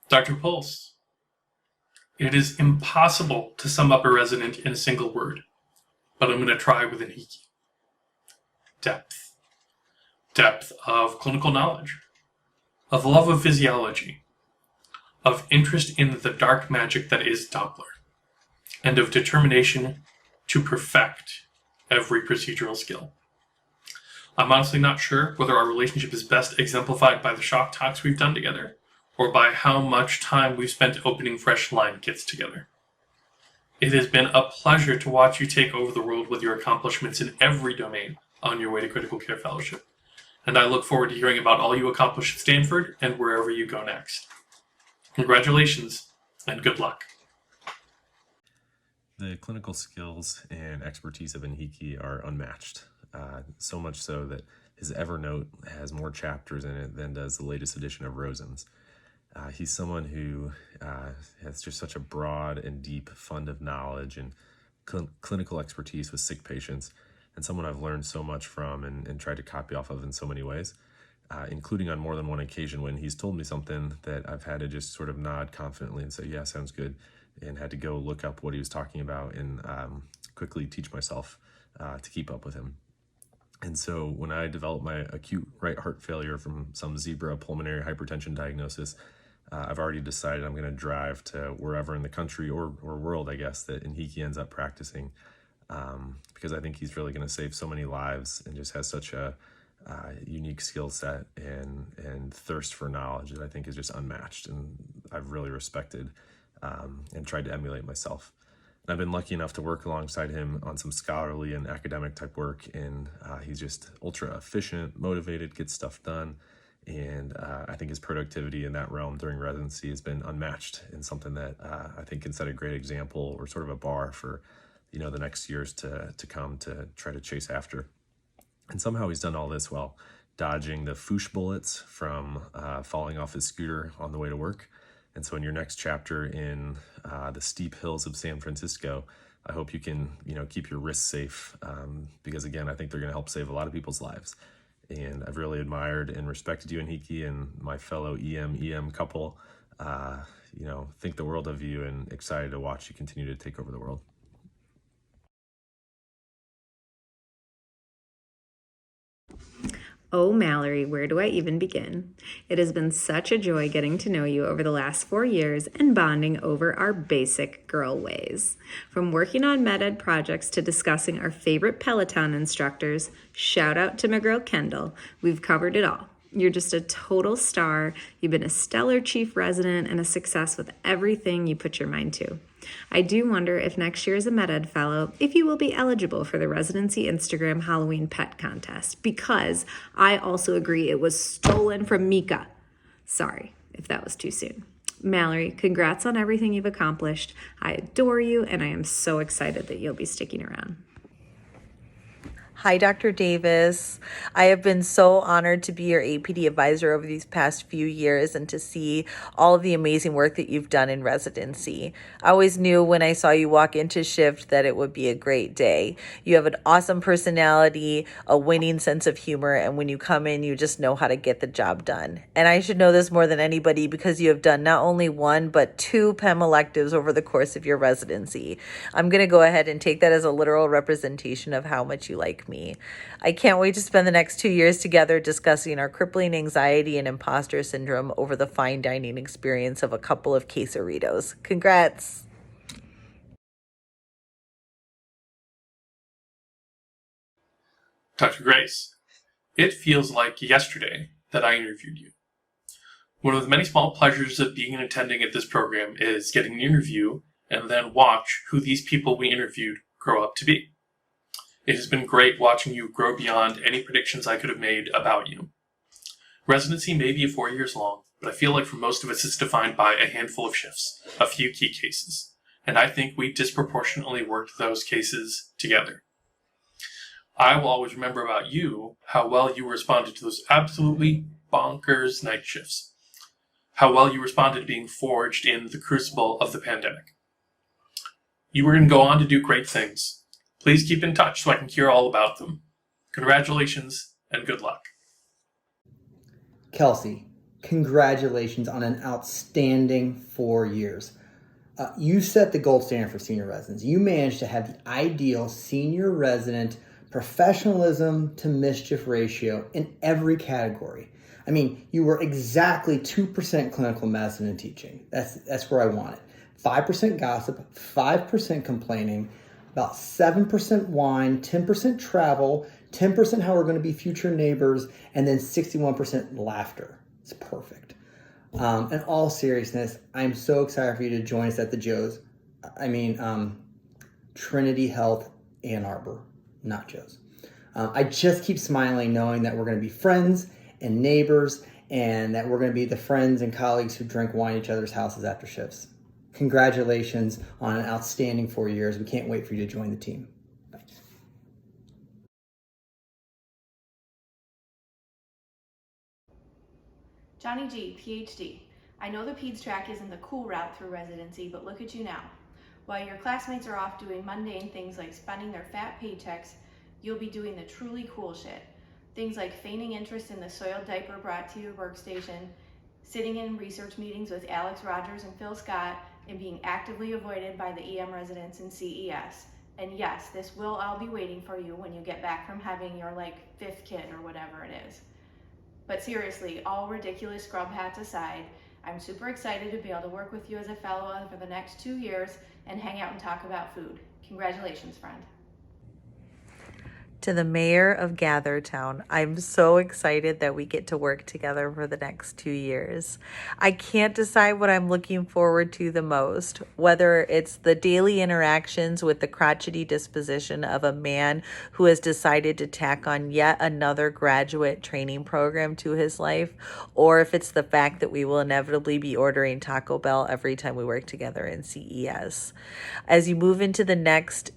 Dr. Pulse, it is impossible to sum up a resident in a single word, but I'm going to try with an hiki. Depth. Depth of clinical knowledge, of love of physiology, of interest in the dark magic that is Doppler, and of determination to perfect every procedural skill. I'm honestly not sure whether our relationship is best exemplified by the shock talks we've done together, or by how much time we've spent opening fresh line kits together. It has been a pleasure to watch you take over the world with your accomplishments in every domain on your way to Critical Care Fellowship, and I look forward to hearing about all you accomplish at Stanford and wherever you go next. Congratulations, and good luck. The clinical skills and expertise of Enrique are unmatched, so much so that his Evernote has more chapters in it than does the latest edition of Rosen's. He's someone who has just such a broad and deep fund of knowledge and clinical expertise with sick patients, and someone I've learned so much from and tried to copy off of in so many ways, including on more than one occasion when he's told me something that I've had to just sort of nod confidently and say, yeah, sounds good, and had to go look up what he was talking about and quickly teach myself to keep up with him. And so when I developed my acute right heart failure from some zebra pulmonary hypertension diagnosis, I've already decided I'm going to drive to wherever in the country or world, I guess, that Enrique ends up practicing, because I think he's really going to save so many lives and just has such a unique skill set and thirst for knowledge that I think is just unmatched, and I've really respected and tried to emulate myself. And I've been lucky enough to work alongside him on some scholarly and academic type work, and he's just ultra efficient, motivated, gets stuff done, and I think his productivity in that realm during residency has been unmatched, and something that I think can set a great example or sort of a bar for the next years to come to try to chase after. And somehow he's done all this while dodging the foosh bullets from falling off his scooter on the way to work. And so in your next chapter in the steep hills of San Francisco, I hope you can, keep your wrists safe, because again, I think they're going to help save a lot of people's lives. And I've really admired and respected you, Enrique, and my fellow EM couple. Think the world of you, and excited to watch you continue to take over the world. Oh, Mallory, where do I even begin? It has been such a joy getting to know you over the last 4 years and bonding over our basic girl ways. From working on med-ed projects to discussing our favorite Peloton instructors, shout out to my girl Kendall, we've covered it all. You're just a total star. You've been a stellar chief resident and a success with everything you put your mind to. I do wonder if next year as a med-ed fellow, if you will be eligible for the residency Instagram Halloween pet contest, because I also agree it was stolen from Mika. Sorry if that was too soon. Mallory, congrats on everything you've accomplished. I adore you, and I am so excited that you'll be sticking around. Hi, Dr. Davis. I have been so honored to be your APD advisor over these past few years and to see all of the amazing work that you've done in residency. I always knew when I saw you walk into shift that it would be a great day. You have an awesome personality, a winning sense of humor, and when you come in, you just know how to get the job done. And I should know this more than anybody because you have done not only one, but 2 PEM electives over the course of your residency. I'm going to go ahead and take that as a literal representation of how much you like me. I can't wait to spend the next 2 years together discussing our crippling anxiety and imposter syndrome over the fine dining experience of a couple of quesaritos. Congrats. Dr. Grace, it feels like yesterday that I interviewed you. One of the many small pleasures of being an attending at this program is getting an interview and then watch who these people we interviewed grow up to be. It has been great watching you grow beyond any predictions I could have made about you. Residency may be 4 years long, but I feel like for most of us it's defined by a handful of shifts, a few key cases, and I think we disproportionately worked those cases together. I will always remember about you how well you responded to those absolutely bonkers night shifts, how well you responded to being forged in the crucible of the pandemic. You were going to go on to do great things. Please keep in touch so I can hear all about them. Congratulations and good luck. Kelsey, Congratulations on an outstanding 4 years. You set the gold standard for senior residents. You managed to have the ideal senior resident professionalism to mischief ratio in every category. I mean, you were exactly 2% clinical medicine and teaching. That's where I want it. 5% gossip, 5% complaining, about 7% wine, 10% travel, 10% how we're going to be future neighbors, and then 61% laughter. It's perfect. In all seriousness, I'm so excited for you to join us at the Joe's. Trinity Health Ann Arbor, not Joe's. I just keep smiling knowing that we're going to be friends and neighbors and that we're going to be the friends and colleagues who drink wine at each other's houses after shifts. Congratulations on an outstanding 4 years. We can't wait for you to join the team. Thanks. Johnny G, PhD. I know the peds track isn't the cool route through residency, but look at you now. While your classmates are off doing mundane things like spending their fat paychecks, you'll be doing the truly cool shit. Things like feigning interest in the soiled diaper brought to your workstation, sitting in research meetings with Alex Rogers and Phil Scott, and being actively avoided by the EM residents in CES. And yes, this will all be waiting for you when you get back from having your fifth kid or whatever it is. But seriously, all ridiculous scrub hats aside, I'm super excited to be able to work with you as a fellow for the next 2 years and hang out and talk about food. Congratulations, friend. To the mayor of Gathertown, I'm so excited that we get to work together for the next 2 years. I can't decide what I'm looking forward to the most, whether it's the daily interactions with the crotchety disposition of a man who has decided to tack on yet another graduate training program to his life, or if it's the fact that we will inevitably be ordering Taco Bell every time we work together in CES. As you move into the next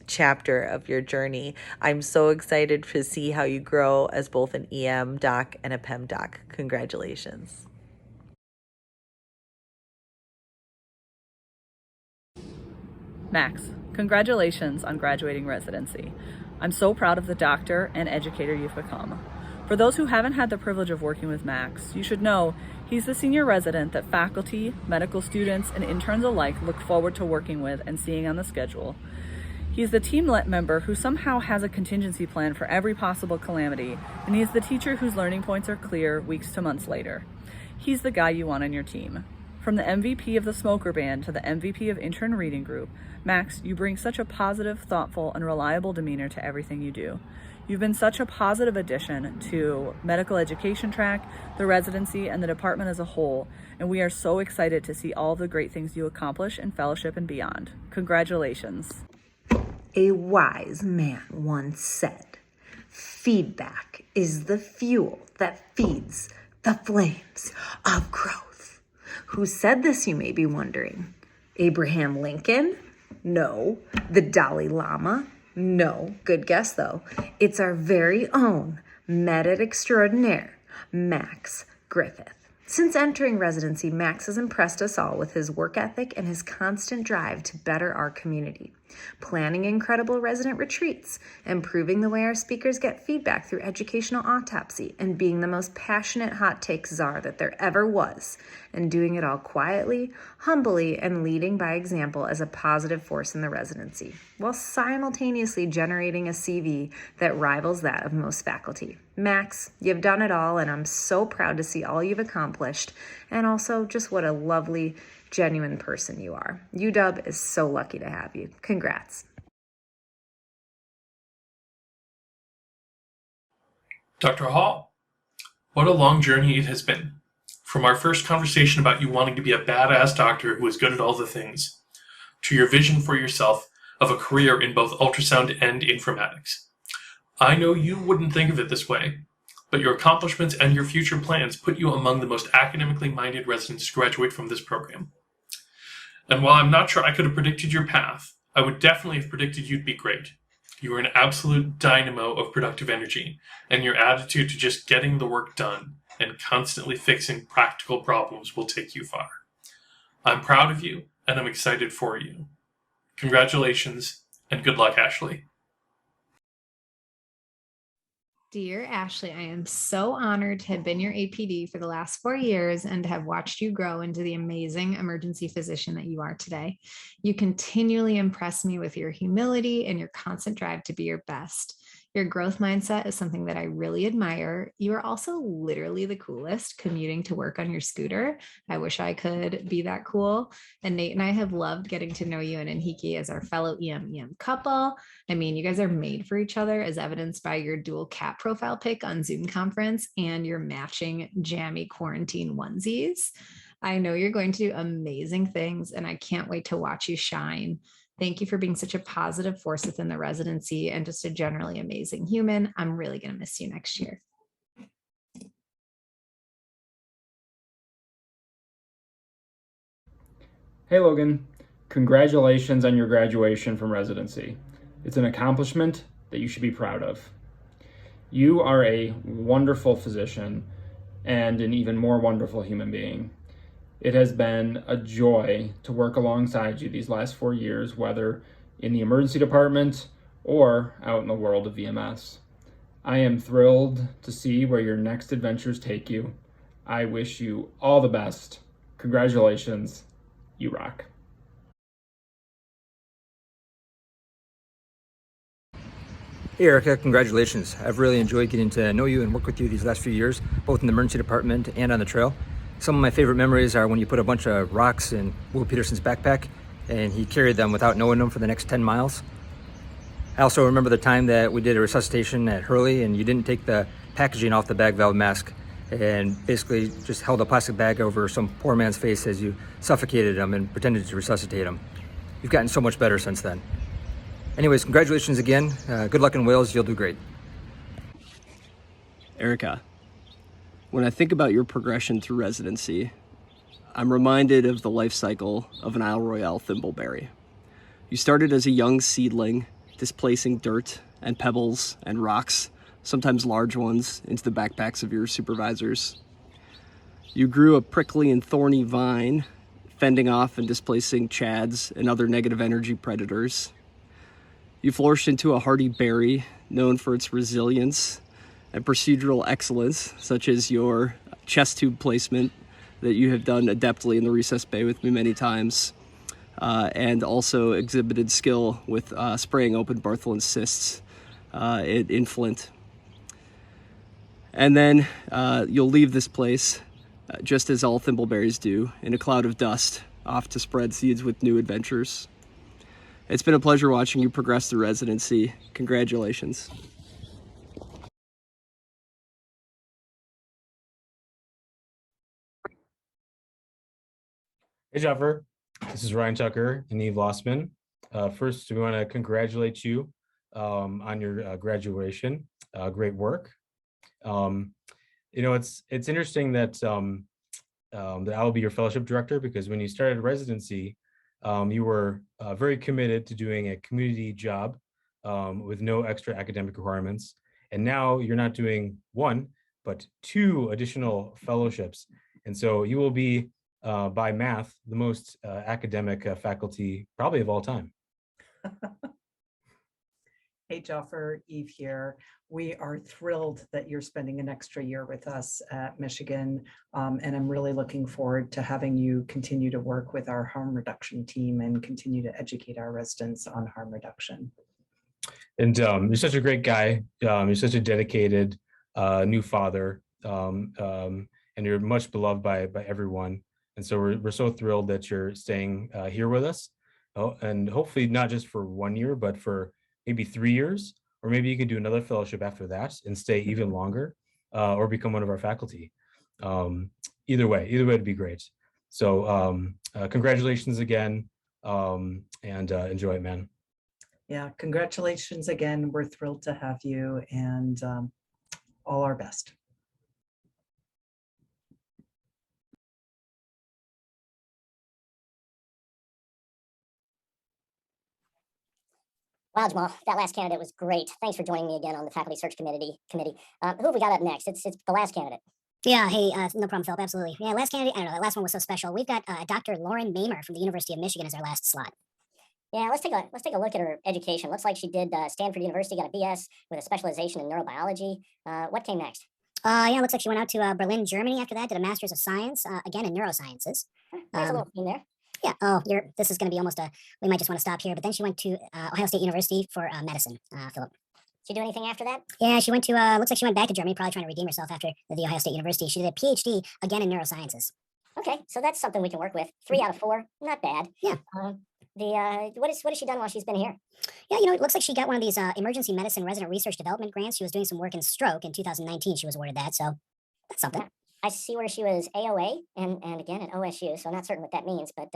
chapter of your journey, I'm so excited to see how you grow as both an EM doc and a PEM doc. Congratulations. Max, congratulations on graduating residency. I'm so proud of the doctor and educator you've become. For those who haven't had the privilege of working with Max, you should know he's the senior resident that faculty, medical students, and interns alike look forward to working with and seeing on the schedule. He's the team member who somehow has a contingency plan for every possible calamity, and he's the teacher whose learning points are clear weeks to months later. He's the guy you want on your team. From the MVP of the smoker band to the MVP of intern reading group, Max, you bring such a positive, thoughtful, and reliable demeanor to everything you do. You've been such a positive addition to medical education track, the residency, and the department as a whole, and we are so excited to see all of the great things you accomplish in fellowship and beyond. Congratulations. A wise man once said, "Feedback is the fuel that feeds the flames of growth." Who said this, you may be wondering? Abraham Lincoln? No. The Dalai Lama? No. Good guess, though. It's our very own med-ed extraordinaire, Max Griffith. Since entering residency, Max has impressed us all with his work ethic and his constant drive to better our community. Planning incredible resident retreats, improving the way our speakers get feedback through educational autopsy, and being the most passionate hot take czar that there ever was, and doing it all quietly, humbly, and leading by example as a positive force in the residency, while simultaneously generating a CV that rivals that of most faculty. Max, you've done it all, and I'm so proud to see all you've accomplished, and also just what a lovely, genuine person you are. UW is so lucky to have you. Congrats. Dr. Hall, what a long journey it has been. From our first conversation about you wanting to be a badass doctor who is good at all the things, to your vision for yourself of a career in both ultrasound and informatics. I know you wouldn't think of it this way, but your accomplishments and your future plans put you among the most academically minded residents to graduate from this program. And while I'm not sure I could have predicted your path, I would definitely have predicted you'd be great. You are an absolute dynamo of productive energy, and your attitude to just getting the work done and constantly fixing practical problems will take you far. I'm proud of you, and I'm excited for you. Congratulations, and good luck, Ashley. Dear Ashley, I am so honored to have been your APD for the last 4 years and to have watched you grow into the amazing emergency physician that you are today. You continually impress me with your humility and your constant drive to be your best. Your growth mindset is something that I really admire. You are also literally the coolest commuting to work on your scooter. I wish I could be that cool. And Nate and I have loved getting to know you and Inhiki as our fellow EM couple. I mean, you guys are made for each other, as evidenced by your dual cat profile pic on Zoom conference and your matching jammy quarantine onesies. I know you're going to do amazing things, and I can't wait to watch you shine. Thank you for being such a positive force within the residency and just a generally amazing human. I'm really going to miss you next year. Hey Logan, congratulations on your graduation from residency. It's an accomplishment that you should be proud of. You are a wonderful physician and an even more wonderful human being. It has been a joy to work alongside you these last 4 years, whether in the emergency department or out in the world of VMS. I am thrilled to see where your next adventures take you. I wish you all the best. Congratulations. You rock. Hey Erica, congratulations. I've really enjoyed getting to know you and work with you these last few years, both in the emergency department and on the trail. Some of my favorite memories are when you put a bunch of rocks in Will Peterson's backpack and he carried them without knowing them for the next 10 miles. I also remember the time that we did a resuscitation at Hurley and you didn't take the packaging off the bag valve mask and basically just held a plastic bag over some poor man's face as you suffocated him and pretended to resuscitate him. You've gotten so much better since then. Anyways, congratulations again. Good luck in Wales. You'll do great. Erica, when I think about your progression through residency, I'm reminded of the life cycle of an Isle Royale thimbleberry. You started as a young seedling, displacing dirt and pebbles and rocks, sometimes large ones, into the backpacks of your supervisors. You grew a prickly and thorny vine, fending off and displacing chads and other negative energy predators. You flourished into a hardy berry, known for its resilience and procedural excellence, such as your chest tube placement that you have done adeptly in the recess bay with me many times, and also exhibited skill with spraying open Bartholin cysts in Flint. And then you'll leave this place, just as all thimbleberries do, in a cloud of dust, off to spread seeds with new adventures. It's been a pleasure watching you progress through residency. Congratulations. Hey, Jeffer. This is Ryan Tucker and Eve Lossman. First, we want to congratulate you on your graduation. Great work. It's interesting that that I will be your fellowship director, because when you started residency, you were very committed to doing a community job with no extra academic requirements. And now you're not doing one, but 2 additional fellowships. And so you will be, by math, the most academic faculty probably of all time. Hey, Joffer, Eve here. We are thrilled that you're spending an extra year with us at Michigan, and I'm really looking forward to having you continue to work with our harm reduction team and continue to educate our residents on harm reduction. And you're such a great guy. You're such a dedicated new father, and you're much beloved by everyone. And so we're so thrilled that you're staying here with us, and hopefully not just for 1 year, but for maybe 3 years, or maybe you can do another fellowship after that and stay even longer, or become one of our faculty. Either way it'd be great. So congratulations again, and enjoy it, man. Yeah, congratulations again. We're thrilled to have you, and all our best. Wow, Jamal, that last candidate was great. Thanks for joining me again on the faculty search committee. Who have we got up next? It's the last candidate. Yeah, hey, no problem, Philip, absolutely. Yeah, last candidate, I don't know, that last one was so special. We've got Dr. Lauren Mamer from the University of Michigan as our last slot. Yeah, let's take a look at her education. Looks like she did Stanford University, got a BS with a specialization in neurobiology. What came next? Yeah, looks like she went out to Berlin, Germany after that, did a Master's of Science, again in neurosciences. There's a little theme there. Yeah, this is going to be almost we might just want to stop here, but then she went to Ohio State University for medicine, Philip. Did she do anything after that? Yeah, she went to, looks like she went back to Germany, probably trying to redeem herself after the Ohio State University. She did a PhD, again in neurosciences. Okay, so that's something we can work with. 3 out of 4, not bad. Yeah. What has she done while she's been here? Yeah, it looks like she got one of these emergency medicine resident research development grants. She was doing some work in stroke. In 2019, she was awarded that, so that's something. Yeah. I see where she was AOA and again at OSU, so not certain what that means, but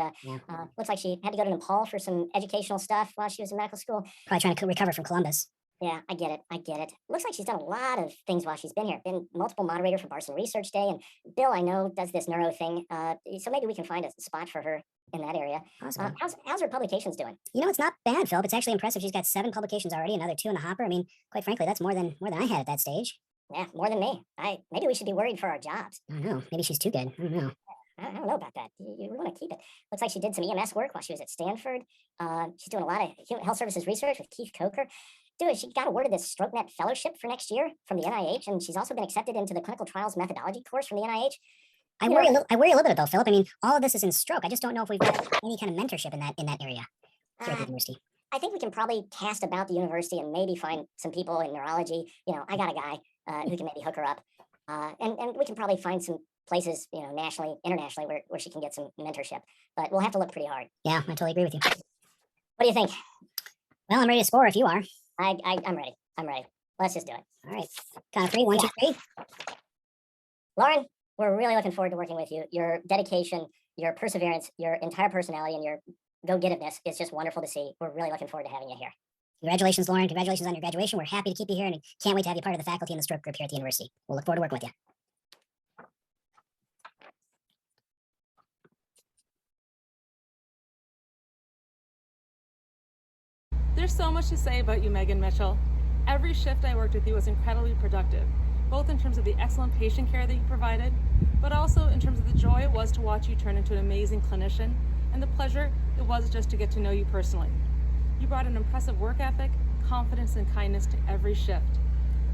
looks like she had to go to Nepal for some educational stuff while she was in medical school. Probably trying to recover from Columbus. Yeah, I get it. Looks like she's done a lot of things while she's been here. Been multiple moderator for Barcelona Research Day, and Bill, I know, does this neuro thing. So maybe we can find a spot for her in that area. Awesome. How's her publications doing? It's not bad, Philip. It's actually impressive. She's got 7 publications already, another 2 in the hopper. I mean, quite frankly, that's more than I had at that stage. Yeah, more than me. Maybe we should be worried for our jobs. I don't know. Maybe she's too good. I don't know. I don't know about that. You want to keep it. Looks like she did some EMS work while she was at Stanford. She's doing a lot of health services research with Keith Coker. Dude, she got awarded this StrokeNet Fellowship for next year from the NIH, and she's also been accepted into the Clinical Trials Methodology course from the NIH. I worry a little bit, though, Philip. I mean, all of this is in stroke. I just don't know if we've got any kind of mentorship in that area here at the university. I think we can probably cast about the university and maybe find some people in neurology. I got a guy who can maybe hook her up, and we can probably find some places, nationally, internationally, where she can get some mentorship. But we'll have to look pretty hard. Yeah, I totally agree with you. What do you think? Well, I'm ready to score if you are. I'm ready. Let's just do it. All right. Count of 3. 1, 2, 3. Lauren, we're really looking forward to working with you. Your dedication, your perseverance, your entire personality, and your go-getiveness is just wonderful to see. We're really looking forward to having you here. Congratulations, Lauren. Congratulations on your graduation. We're happy to keep you here and can't wait to have you part of the faculty and the stroke group here at the university. We'll look forward to working with you. There's so much to say about you, Megan Mitchell. Every shift I worked with you was incredibly productive, both in terms of the excellent patient care that you provided, but also in terms of the joy it was to watch you turn into an amazing clinician and the pleasure it was just to get to know you personally. You brought an impressive work ethic, confidence, and kindness to every shift.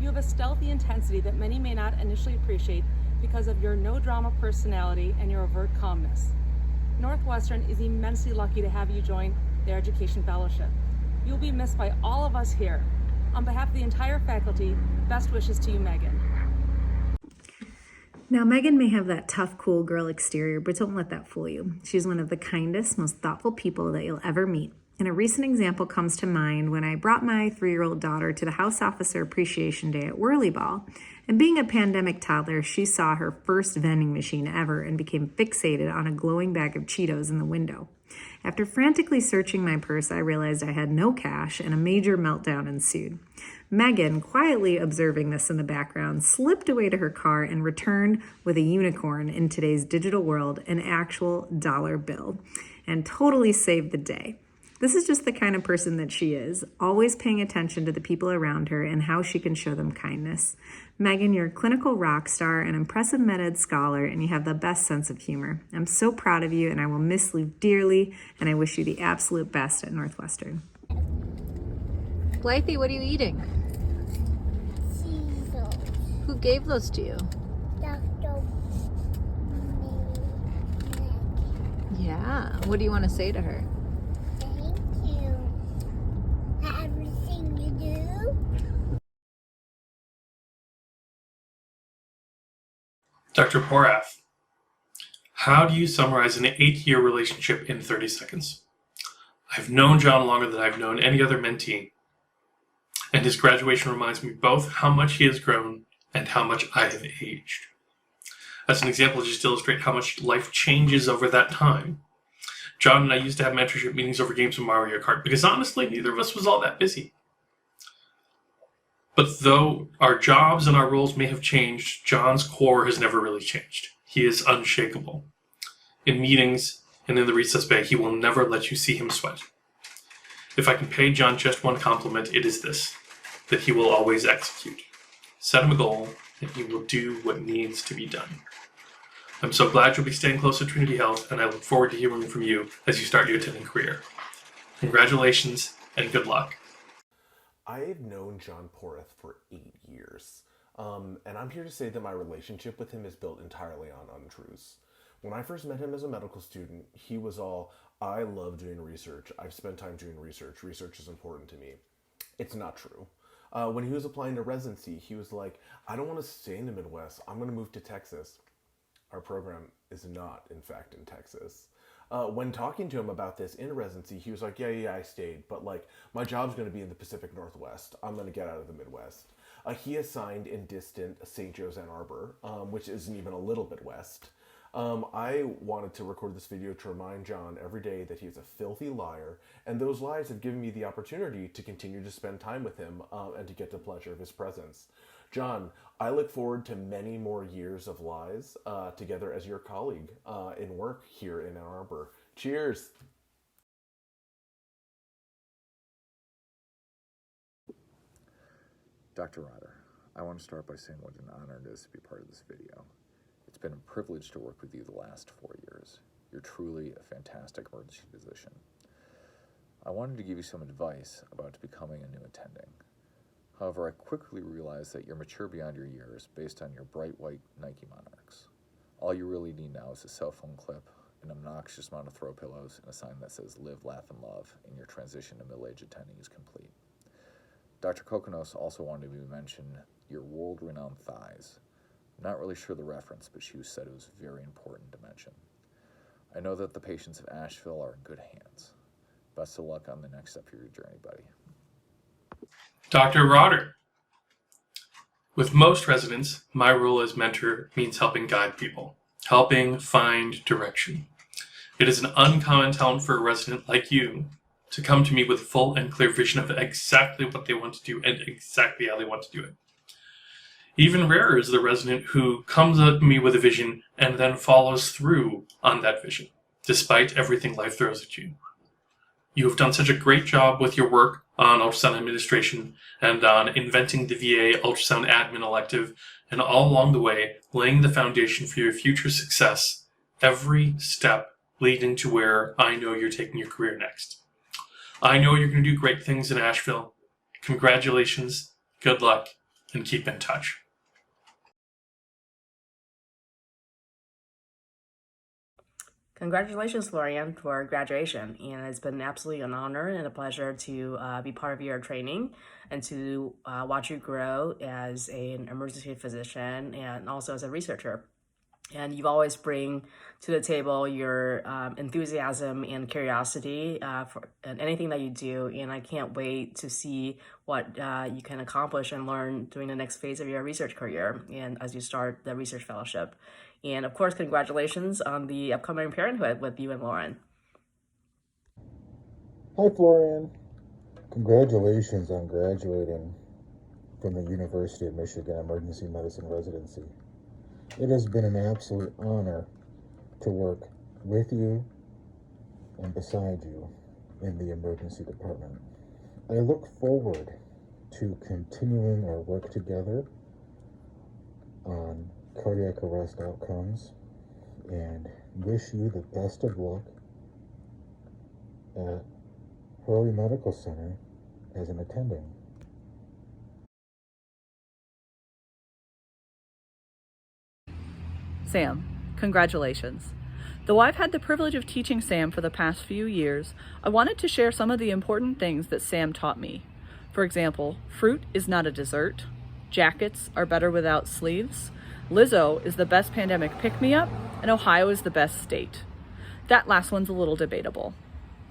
You have a stealthy intensity that many may not initially appreciate because of your no-drama personality and your overt calmness. Northwestern is immensely lucky to have you join their Education Fellowship. You'll be missed by all of us here. On behalf of the entire faculty, best wishes to you, Megan. Now, Megan may have that tough, cool girl exterior, but don't let that fool you. She's one of the kindest, most thoughtful people that you'll ever meet. And a recent example comes to mind when I brought my 3-year-old daughter to the House Officer Appreciation Day at Whirly Ball. And being a pandemic toddler, she saw her first vending machine ever and became fixated on a glowing bag of Cheetos in the window. After frantically searching my purse, I realized I had no cash and a major meltdown ensued. Megan, quietly observing this in the background, slipped away to her car and returned with a unicorn in today's digital world, an actual dollar bill, and totally saved the day. This is just the kind of person that she is, always paying attention to the people around her and how she can show them kindness. Megan, you're a clinical rock star, an impressive med-ed scholar, and you have the best sense of humor. I'm so proud of you, and I will miss you dearly, and I wish you the absolute best at Northwestern. Blythe, what are you eating? Cheetos. Who gave those to you? Dr. Yeah. What do you want to say to her? Thank you for everything you do. Dr. Porath, how do you summarize an 8-year relationship in 30 seconds? I've known John longer than I've known any other mentee, and his graduation reminds me both how much he has grown and how much I have aged. As an example, just to illustrate how much life changes over that time, John and I used to have mentorship meetings over games of Mario Kart because honestly, neither of us was all that busy. But though our jobs and our roles may have changed, John's core has never really changed. He is unshakable. In meetings and in the recess bay, he will never let you see him sweat. If I can pay John just one compliment, it is this, that he will always execute. Set him a goal, and he will do what needs to be done. I'm so glad you'll be staying close to Trinity Health, and I look forward to hearing from you as you start your attending career. Congratulations and good luck. I've known John Porth for 8 years, and I'm here to say that my relationship with him is built entirely on untruths. When I first met him as a medical student, he was all, I love doing research. I've spent time doing research. Research is important to me. It's not true. When he was applying to residency, he was like, I don't want to stay in the Midwest. I'm going to move to Texas. Our program is not, in fact, in Texas. When talking to him about this in residency, he was like, yeah, I stayed, but like, my job's going to be in the Pacific Northwest. I'm going to get out of the Midwest. He assigned in distant St. Joe's, Ann Arbor, which isn't even a little bit west. I wanted to record this video to remind John every day that he's a filthy liar, and those lies have given me the opportunity to continue to spend time with him and to get the pleasure of his presence. John, I look forward to many more years of lies together as your colleague in work here in Ann Arbor. Cheers! Dr. Rotter, I want to start by saying what an honor it is to be part of this video. It's been a privilege to work with you the last 4 years. You're truly a fantastic emergency physician. I wanted to give you some advice about becoming a new attending. However, I quickly realized that you're mature beyond your years based on your bright white Nike Monarchs. All you really need now is a cell phone clip, an obnoxious amount of throw pillows, and a sign that says live, laugh, and love, and your transition to middle-aged attending is complete. Dr. Kokonos also wanted me to mention your world-renowned thighs. I'm not really sure the reference, but she said it was very important to mention. I know that the patients of Asheville are in good hands. Best of luck on the next step of your journey, buddy. Dr. Rotter. With most residents, my role as mentor means helping guide people, helping find direction. It is an uncommon talent for a resident like you to come to me with a full and clear vision of exactly what they want to do and exactly how they want to do it. Even rarer is the resident who comes up to me with a vision and then follows through on that vision, despite everything life throws at you. You have done such a great job with your work on ultrasound administration and on inventing the VA ultrasound admin elective, and all along the way, laying the foundation for your future success, every step leading to where I know you're taking your career next. I know you're going to do great things in Asheville. Congratulations, good luck, and keep in touch. Congratulations, Florian, for graduation. And it's been absolutely an honor and a pleasure to be part of your training and to watch you grow as an emergency physician and also as a researcher. And you always bring to the table your enthusiasm and curiosity for anything that you do. And I can't wait to see what you can accomplish and learn during the next phase of your research career and as you start the research fellowship. And of course, congratulations on the upcoming parenthood with you and Lauren. Hi, Florian. Congratulations on graduating from the University of Michigan Emergency Medicine Residency. It has been an absolute honor to work with you and beside you in the emergency department. I look forward to continuing our work together on cardiac arrest outcomes and wish you the best of luck at Hurley Medical Center as an attending. Sam, congratulations. Though I've had the privilege of teaching Sam for the past few years, I wanted to share some of the important things that Sam taught me. For example, fruit is not a dessert, jackets are better without sleeves, Lizzo is the best pandemic pick-me-up, and Ohio is the best state. That last one's a little debatable.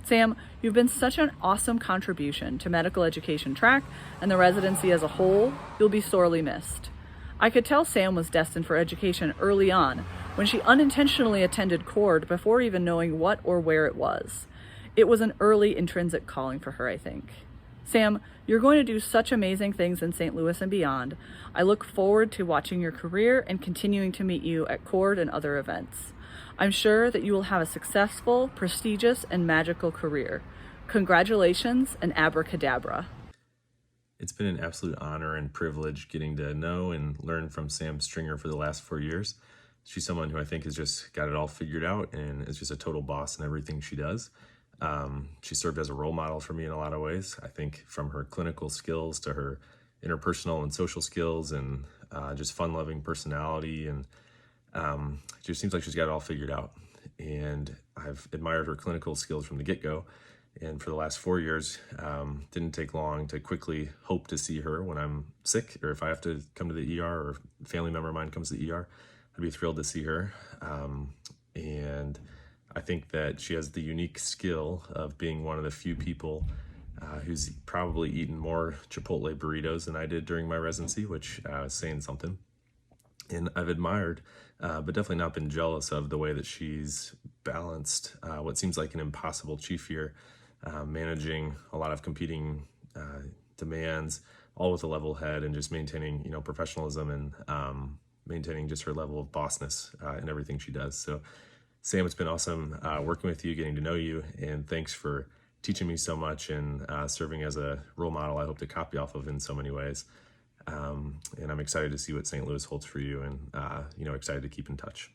Sam, you've been such an awesome contribution to medical education track and the residency as a whole. You'll be sorely missed. I could tell Sam was destined for education early on when she unintentionally attended Cord before even knowing what or where it was. It was an early intrinsic calling for her, I think. Sam, you're going to do such amazing things in St. Louis and beyond. I look forward to watching your career and continuing to meet you at Cord and other events. I'm sure that you will have a successful, prestigious, and magical career. Congratulations and abracadabra. It's been an absolute honor and privilege getting to know and learn from Sam Stringer for the last 4 years. She's someone who I think has just got it all figured out and is just a total boss in everything she does. She served as a role model for me in a lot of ways. I think from her clinical skills to her interpersonal and social skills, and just fun-loving personality, and she just seems like she's got it all figured out. And I've admired her clinical skills from the get-go. And for the last 4 years, didn't take long to quickly hope to see her when I'm sick, or if I have to come to the ER, or a family member of mine comes to the ER, I'd be thrilled to see her. And I think that she has the unique skill of being one of the few people who's probably eaten more Chipotle burritos than I did during my residency, which is saying something. And I've admired, but definitely not been jealous of the way that she's balanced what seems like an impossible chief year, managing a lot of competing demands, all with a level head, and just maintaining, professionalism, and maintaining just her level of bossness in everything she does. So, Sam, it's been awesome working with you, getting to know you, and thanks for teaching me so much and serving as a role model I hope to copy off of in so many ways. And I'm excited to see what St. Louis holds for you, and excited to keep in touch.